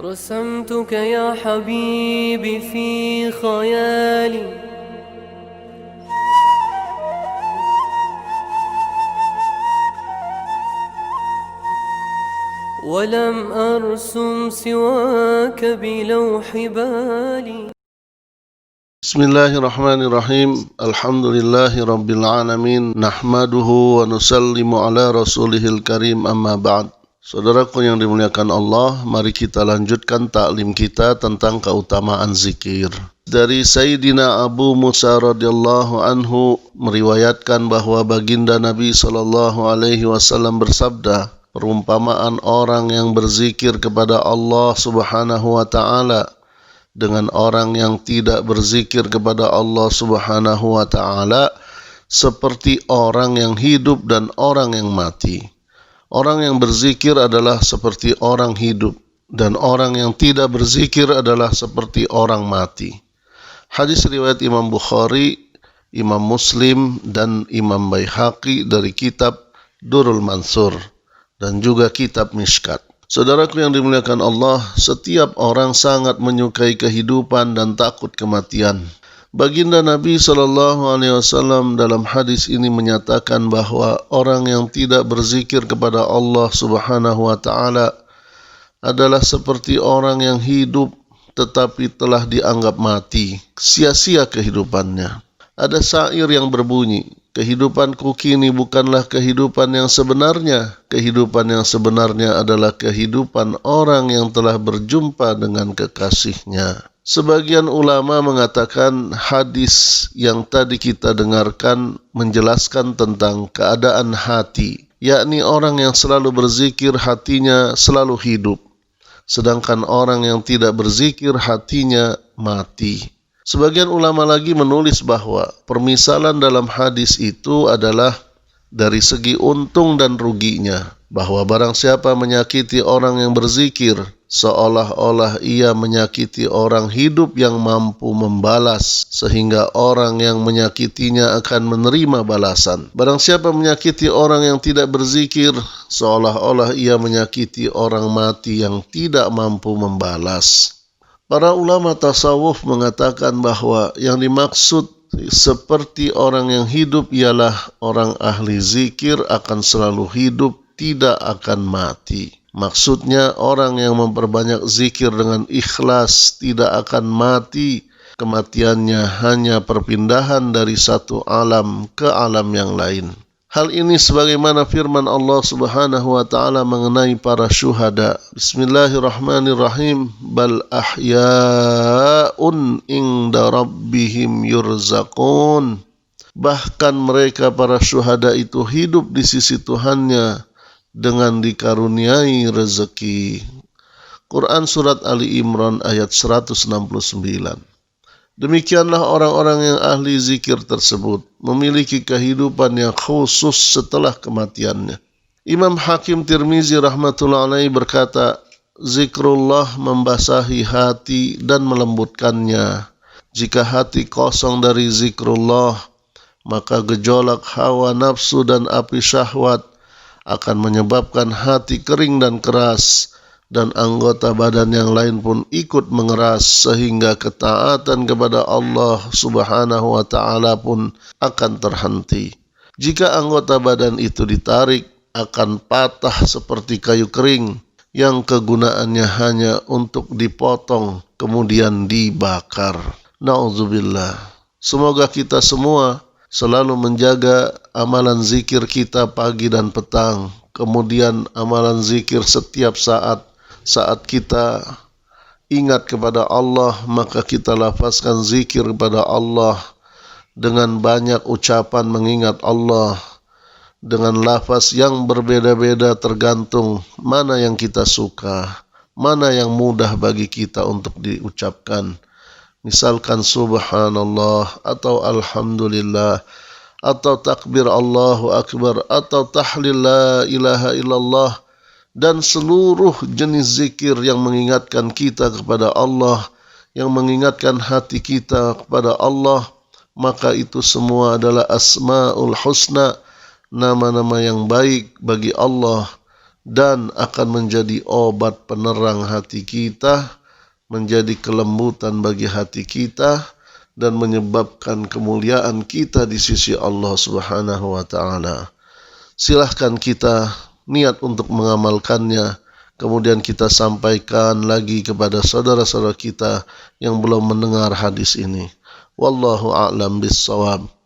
رسمتك يا حبيبي في خيالي ولم أرسم سواك بلوح بالي. Bismillahirrahmanirrahim. Alhamdulillahi alamin. Nahmaduhu wa nusallimu ala rasulihil karim, amma ba'd. Saudaraku yang dimuliakan Allah, mari kita lanjutkan taklim kita tentang keutamaan zikir. Dari Sayyidina Abu Musa radhiyallahu anhu meriwayatkan bahwa baginda Nabi sallallahu alaihi wasallam bersabda, perumpamaan orang yang berzikir kepada Allah Subhanahu wa taala dengan orang yang tidak berzikir kepada Allah Subhanahu wa taala seperti orang yang hidup dan orang yang mati. Orang yang berzikir adalah seperti orang hidup dan orang yang tidak berzikir adalah seperti orang mati. Hadis riwayat Imam Bukhari, Imam Muslim dan Imam Baihaqi dari kitab Durrul Mansur dan juga kitab Mishkat. Saudaraku yang dimuliakan Allah, setiap orang sangat menyukai kehidupan dan takut kematian. Baginda Nabi SAW dalam hadis ini menyatakan bahwa orang yang tidak berzikir kepada Allah Subhanahu wa taala adalah seperti orang yang hidup tetapi telah dianggap mati, sia-sia kehidupannya. Ada syair yang berbunyi, kehidupanku kini bukanlah kehidupan yang sebenarnya. Kehidupan yang sebenarnya adalah kehidupan orang yang telah berjumpa dengan kekasihnya. Sebagian ulama mengatakan hadis yang tadi kita dengarkan menjelaskan tentang keadaan hati, yakni orang yang selalu berzikir hatinya selalu hidup, sedangkan orang yang tidak berzikir hatinya mati. Sebagian ulama lagi menulis bahwa permisalan dalam hadis itu adalah dari segi untung dan ruginya, bahwa barang siapa menyakiti orang yang berzikir, seolah-olah ia menyakiti orang hidup yang mampu membalas, sehingga orang yang menyakitinya akan menerima balasan. Barang siapa menyakiti orang yang tidak berzikir, seolah-olah ia menyakiti orang mati yang tidak mampu membalas. Para ulama tasawuf mengatakan bahwa yang dimaksud seperti orang yang hidup ialah orang ahli zikir akan selalu hidup, tidak akan mati. Maksudnya orang yang memperbanyak zikir dengan ikhlas tidak akan mati. Kematiannya hanya perpindahan dari satu alam ke alam yang lain. Hal ini sebagaimana firman Allah Subhanahu wa taala mengenai para syuhada. Bismillahirrahmanirrahim. Bal ahya'un inda rabbihim yurzaqun. Bahkan mereka para syuhada itu hidup di sisi Tuhannya dengan dikaruniai rezeki. Quran surat Ali Imran ayat 169. Demikianlah orang-orang yang ahli zikir tersebut memiliki kehidupan yang khusus setelah kematiannya. Imam Hakim Tirmizi rahmatullah alaihi berkata, zikrullah membasahi hati dan melembutkannya. Jika hati kosong dari zikrullah, maka gejolak hawa nafsu dan api syahwat akan menyebabkan hati kering dan keras, dan anggota badan yang lain pun ikut mengeras, sehingga ketaatan kepada Allah Subhanahu wa ta'ala pun akan terhenti. Jika anggota badan itu ditarik, akan patah seperti kayu kering yang kegunaannya hanya untuk dipotong kemudian dibakar. Na'udzubillah. Semoga kita semua selalu menjaga amalan zikir kita pagi dan petang, kemudian amalan zikir setiap saat kita ingat kepada Allah, maka kita lafazkan zikir kepada Allah dengan banyak ucapan mengingat Allah dengan lafaz yang berbeda-beda tergantung mana yang kita suka, mana yang mudah bagi kita untuk diucapkan. Misalkan subhanallah atau alhamdulillah atau takbir Allahu akbar atau tahlil la ilaha illallah dan seluruh jenis zikir yang mengingatkan kita kepada Allah, yang mengingatkan hati kita kepada Allah, maka itu semua adalah asma'ul husna, nama-nama yang baik bagi Allah, dan akan menjadi obat penerang hati kita, menjadi kelembutan bagi hati kita, dan menyebabkan kemuliaan kita di sisi Allah Subhanahu wa Ta'ala. Silahkan kita niat untuk mengamalkannya, kemudian kita sampaikan lagi kepada saudara-saudara kita yang belum mendengar hadis ini. Wallahu a'lam bissawab.